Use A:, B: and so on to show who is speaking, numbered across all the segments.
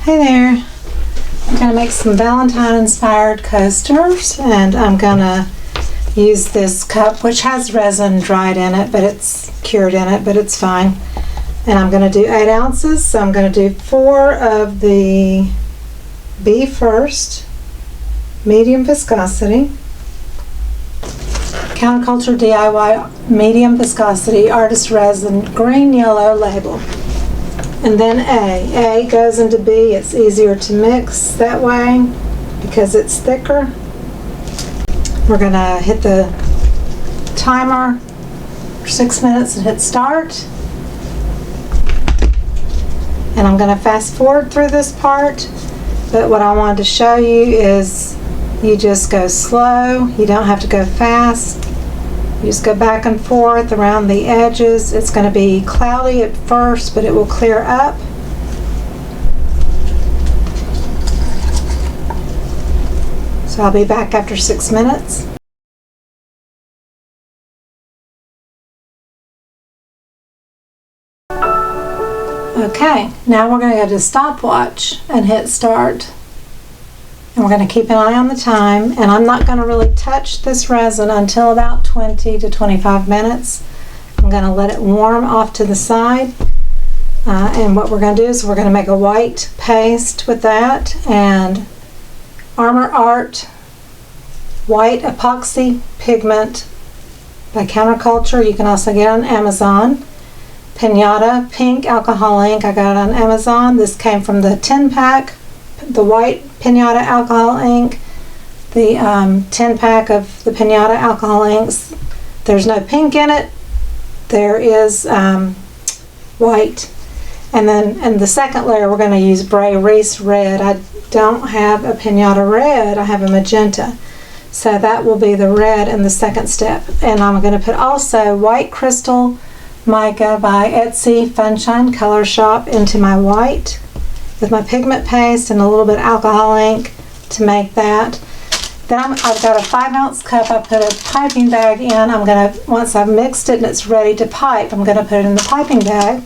A: Hey there, I'm going to make some Valentine inspired coasters, and I'm going to use this cup which has resin dried in it, but it's cured in it, but it's fine. And I'm going to do 8 ounces, so I'm going to do 4 of the Be First medium viscosity, Counterculture DIY medium viscosity artist resin green yellow label. And then A goes into B. It's easier to mix that way because it's thicker. We're going to hit the timer for 6 minutes and hit start. And I'm going to fast forward through this part, but what I wanted to show you is you just go slow. You don't have to go fast. You just go back and forth around the edges. It's going to be cloudy at first, but it will clear up. So I'll be back after 6 minutes. Okay, now we're going to go to stopwatch and hit start. And we're going to keep an eye on the time, and I'm not going to really touch this resin until about 20 to 25 minutes. I'm going to let it warm off to the side, and what we're going to do is we're going to make a white paste with that, and Armor Art white epoxy pigment by Counterculture. You can also get it on Amazon. Pinata pink alcohol ink, I got it on Amazon. This came from the 10-pack. The white Pinata alcohol ink, the 10-pack of the Pinata alcohol inks. There's no pink in it. There is white. And then in the second layer we're going to use Brea Reese red. I don't have a Pinata red, I have a magenta. So that will be the red in the second step. And I'm going to put also white crystal mica by Etsy Funshine Color Shop into my white, with my pigment paste and a little bit of alcohol ink to make that. Then I've got a 5-ounce cup. I put a piping bag in. I'm going to, once I've mixed it and it's ready to pipe, I'm going to put it in the piping bag.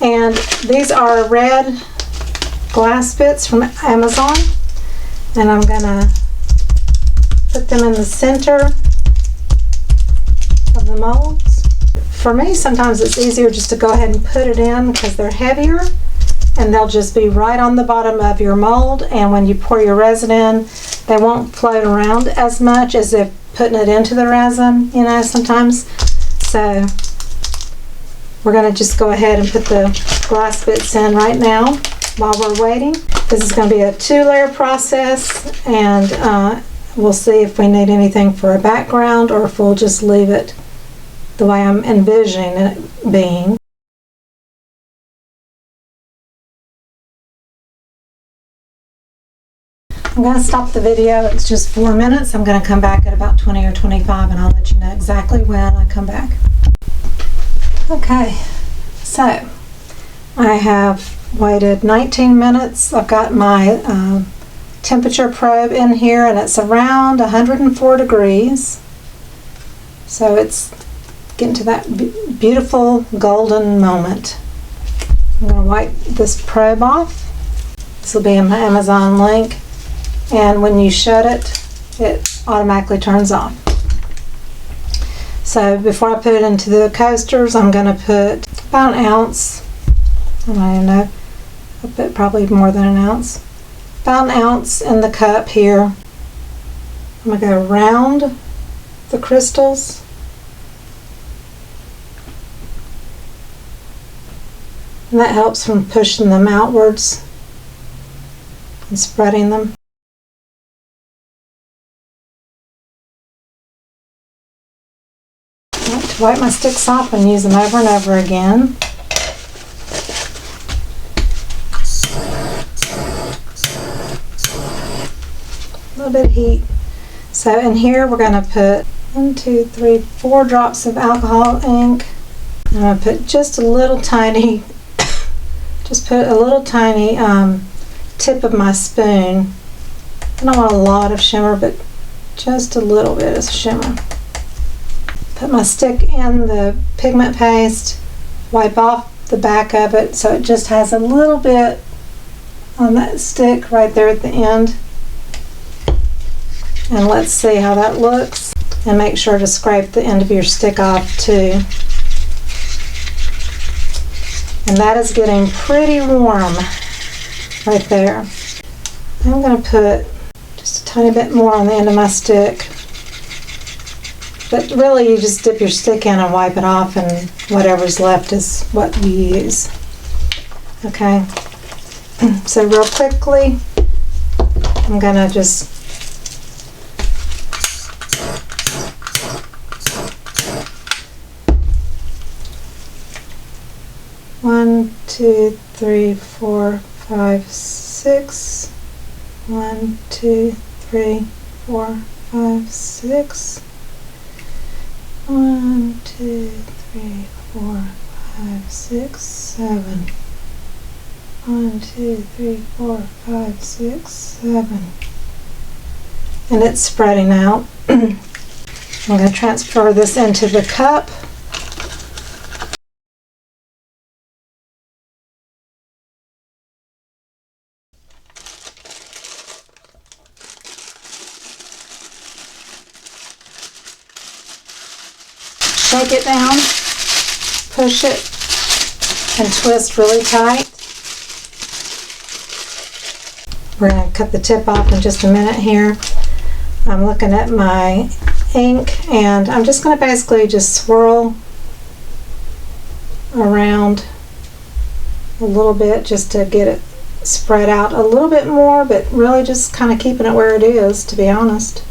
A: And these are red glass bits from Amazon, and I'm going to put them in the center of the molds. For me, sometimes it's easier just to go ahead and put it in because they're heavier, and they'll just be right on the bottom of your mold, and when you pour your resin in, they won't float around as much as if putting it into the resin, you know, sometimes. So we're going to just go ahead and put the glass bits in right now while we're waiting. This is going to be a 2-layer process, and we'll see if we need anything for a background or if we'll just leave it the way I'm envisioning it being. I'm going to stop the video. It's just 4 minutes. I'm going to come back at about 20 or 25, and I'll let you know exactly when I come back. Okay, so I have waited 19 minutes. I've got my temperature probe in here, and it's around 104 degrees. So it's getting to that beautiful golden moment. I'm going to wipe this probe off. This will be in my Amazon link. And when you shut it, it automatically turns off. So before I put it into the coasters, I'm going to put about an ounce. I don't even know. I'll put probably more than an ounce. About an ounce in the cup here. I'm going to go around the crystals. And that helps from pushing them outwards and spreading them. To wipe my sticks off and use them over and over again. A little bit of heat. So in here we're going to put 1, 2, 3, 4 drops of alcohol ink. I'm going to put just a little tiny, tip of my spoon. I don't want a lot of shimmer, but just a little bit of shimmer. Put my stick in the pigment paste, wipe off the back of it so it just has a little bit on that stick right there at the end. And let's see how that looks. And make sure to scrape the end of your stick off too. And that is getting pretty warm right there. I'm going to put just a tiny bit more on the end of my stick. But really you just dip your stick in and wipe it off, and whatever's left is what you use. Okay, so real quickly I'm going to just one, two, three, four, five, six. 1, 2, 3, 4, 5, 6. 1, 2, 3, 4, 5, 6, 7. 1, 2, 3, 4, 5, 6, 7. And it's spreading out. I'm going to transfer this into the cup. Shake it down, push it, and twist really tight. We're going to cut the tip off in just a minute here. I'm looking at my ink, and I'm just going to basically just swirl around a little bit just to get it spread out a little bit more, but really just kind of keeping it where it is, to be honest.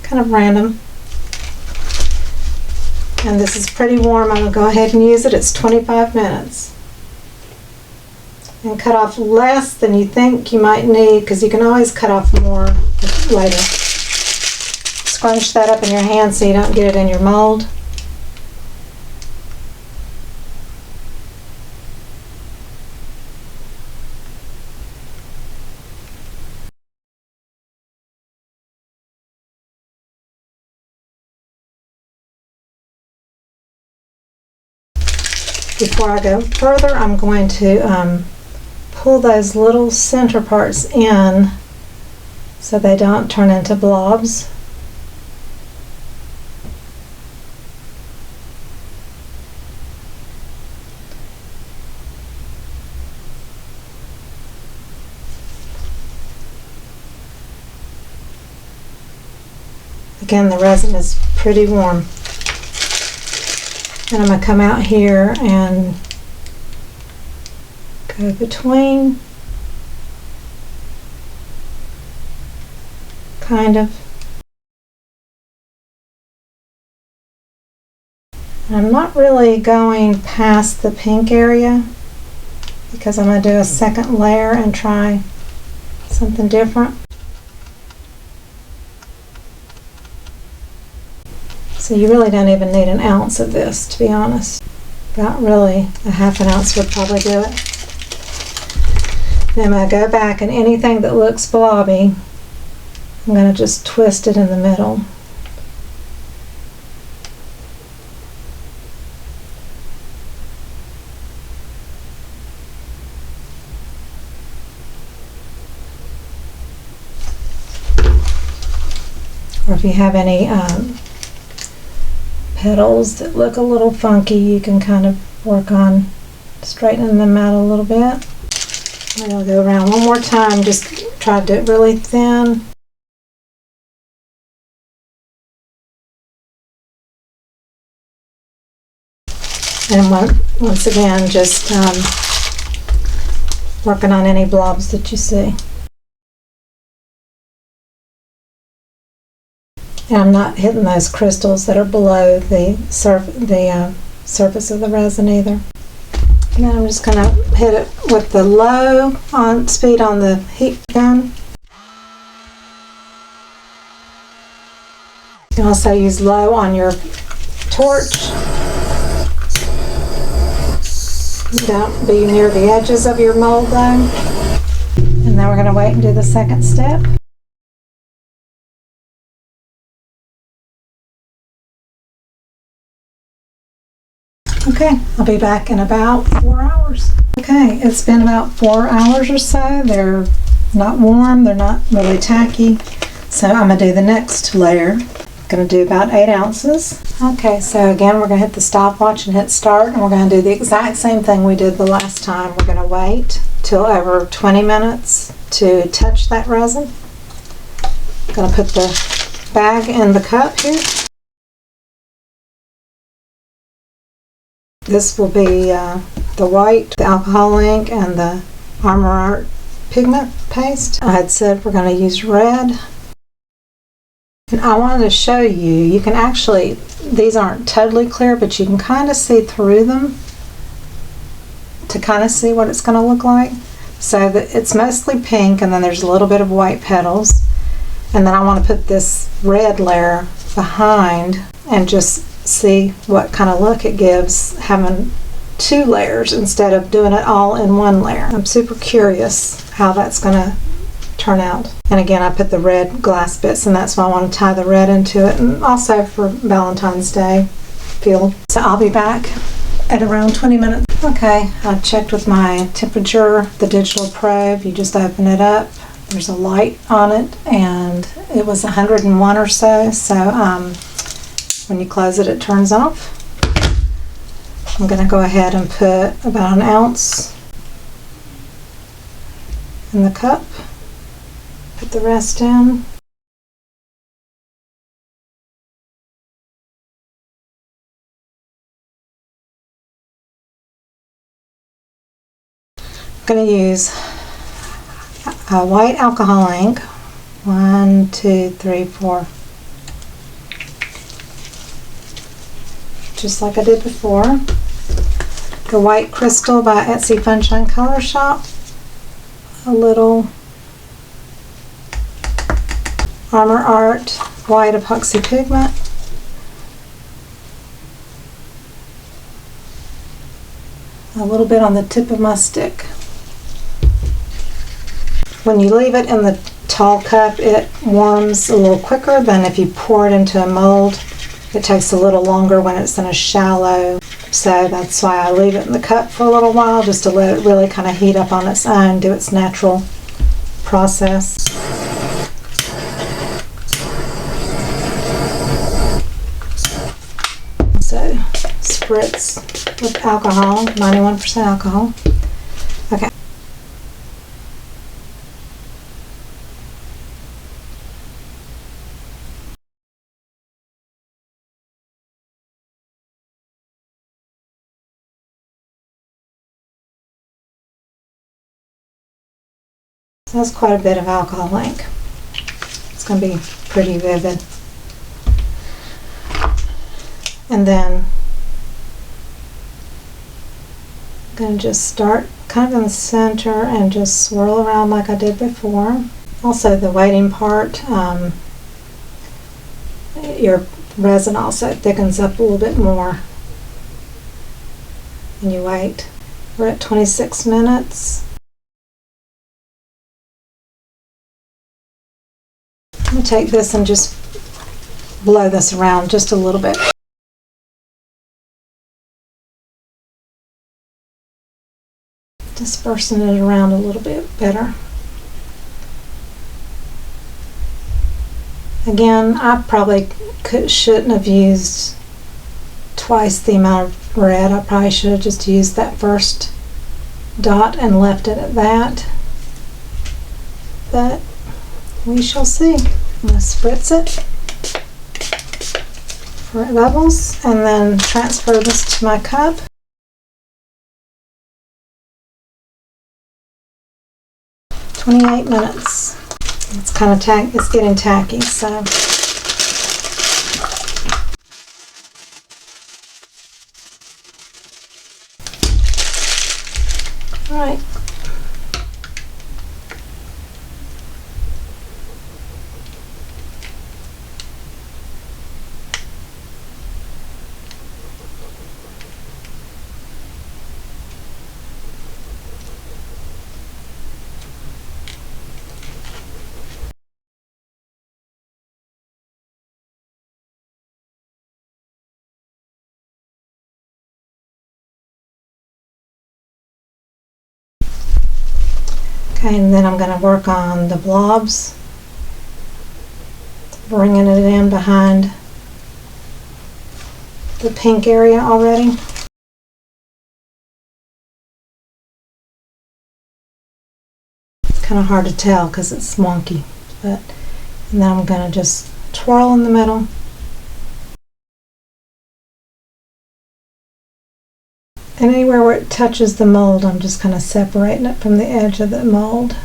A: Kind of random. And this is pretty warm. I'm going to go ahead and use it. It's 25 minutes. And cut off less than you think you might need, because you can always cut off more later. Scrunch that up in your hand so you don't get it in your mold. Before I go further, I'm going to pull those little center parts in so they don't turn into blobs. Again, the resin is pretty warm. And I'm going to come out here and go between, kind of. And I'm not really going past the pink area because I'm going to do a second layer and try something different. So you really don't even need an ounce of this, to be honest. About really a half an ounce would probably do it. Then I'm going to go back, and anything that looks blobby, I'm going to just twist it in the middle. Or if you have any petals that look a little funky, you can kind of work on straightening them out a little bit. I'll go around one more time, just try to do it really thin. And once again, just working on any blobs that you see. And I'm not hitting those crystals that are below the surface of the resin either. And then I'm just going to hit it with the low on speed on the heat gun. You can also use low on your torch. Don't be near the edges of your mold though. And then we're going to wait and do the second step. Okay, I'll be back in about 4 hours. Okay, it's been about 4 hours or so. They're not warm, they're not really tacky. So I'm gonna do the next layer. I'm gonna do about 8 ounces. Okay, so again, we're gonna hit the stopwatch and hit start, and we're gonna do the exact same thing we did the last time. We're gonna wait till over 20 minutes to touch that resin. I'm gonna put the bag in the cup here. This will be the white, the alcohol ink, and the Armor Art pigment paste. I had said we're going to use red. And I wanted to show you, you can actually, these aren't totally clear, but you can kind of see through them to kind of see what it's going to look like. So that it's mostly pink, and then there's a little bit of white petals. And then I want to put this red layer behind and just see what kind of look it gives having 2 layers instead of doing it all in 1 layer. I'm super curious how that's going to turn out. And again, I put the red glass bits, and that's why I want to tie the red into it, and also for Valentine's Day feel. So I'll be back at around 20 minutes. Okay, I checked with my temperature, the digital probe. You just open it up. There's a light on it, and it was 101 or so. So when you close it, it turns off. I'm going to go ahead and put about 1 ounce in the cup. Put the rest in. I'm going to use a white alcohol ink. 1, 2, 3, 4. Just like I did before. The white crystal by Etsy Funshine Color Shop. A little Armor Art white epoxy pigment. A little bit on the tip of my stick. When you leave it in the tall cup, it warms a little quicker than if you pour it into a mold. It takes a little longer when it's in a shallow, so that's why I leave it in the cup for a little while, just to let it really kind of heat up on its own, do its natural process. So, spritz with alcohol, 91% alcohol. Okay. So that's quite a bit of alcohol ink. It's going to be pretty vivid. And then I'm going to just start kind of in the center and just swirl around like I did before. Also the waiting part, your resin also thickens up a little bit more when you wait. We're at 26 minutes. I'm going to take this and just blow this around just a little bit. Dispersing it around a little bit better. Again, I probably shouldn't have used twice the amount of red. I probably should have just used that first dot and left it at that. But we shall see. I'm going to spritz it where it bubbles and then transfer this to my cup. "28 minutes. It's kind of it's getting tacky, so. All right. Okay, and then I'm going to work on the blobs, bringing it in behind the pink area already. It's kind of hard to tell because it's wonky, but and then I'm going to just twirl in the middle. And anywhere where it touches the mold, I'm just kind of separating it from the edge of the mold.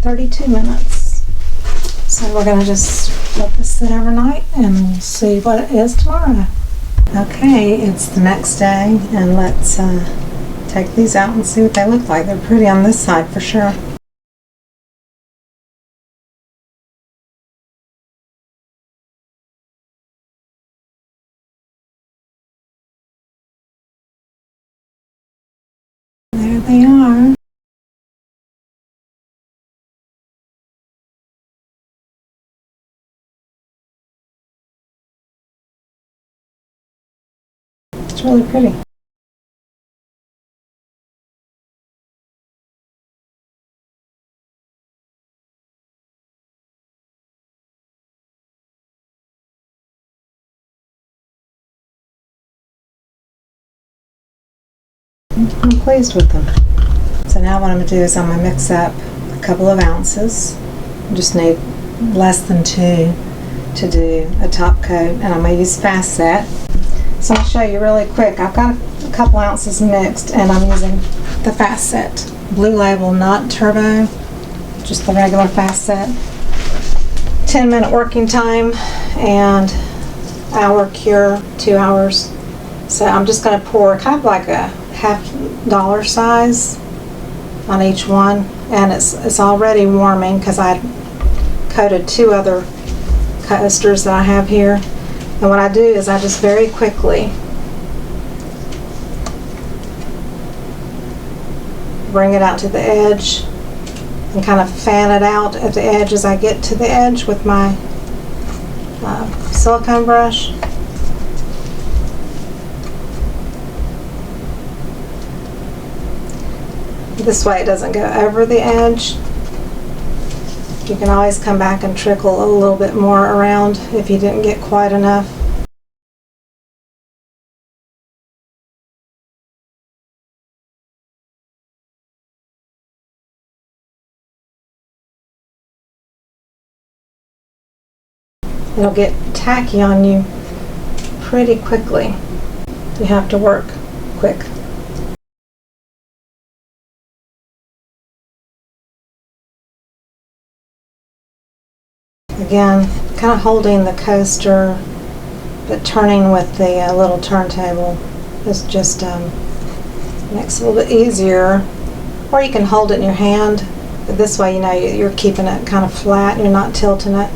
A: "32 minutes. So we're going to just let this sit overnight and see what it is tomorrow. Okay, it's the next day, and let's take these out and see what they look like. They're pretty on this side for sure. There they are. It's really pretty. I'm pleased with them. So now what I'm going to do is I'm going to mix up a couple of ounces. I just need less than 2 to do a top coat, and I'm going to use fast set. So I'll show you really quick. I've got a couple ounces mixed, and I'm using the fast set. Blue Label, not turbo, just the regular fast set. 10-minute working time and hour cure, 2 hours. So I'm just going to pour kind of like a $half size on each one, and it's already warming because I coated 2 other coasters that I have here. And what I do is I just very quickly bring it out to the edge and kind of fan it out at the edge as I get to the edge with my silicone brush. This way it doesn't go over the edge. You can always come back and trickle a little bit more around if you didn't get quite enough. It'll get tacky on you pretty quickly. You have to work quick. Again, kind of holding the coaster, but turning with the little turntable is just makes it a little bit easier. Or you can hold it in your hand, but this way you know you're keeping it kind of flat, you're not tilting it.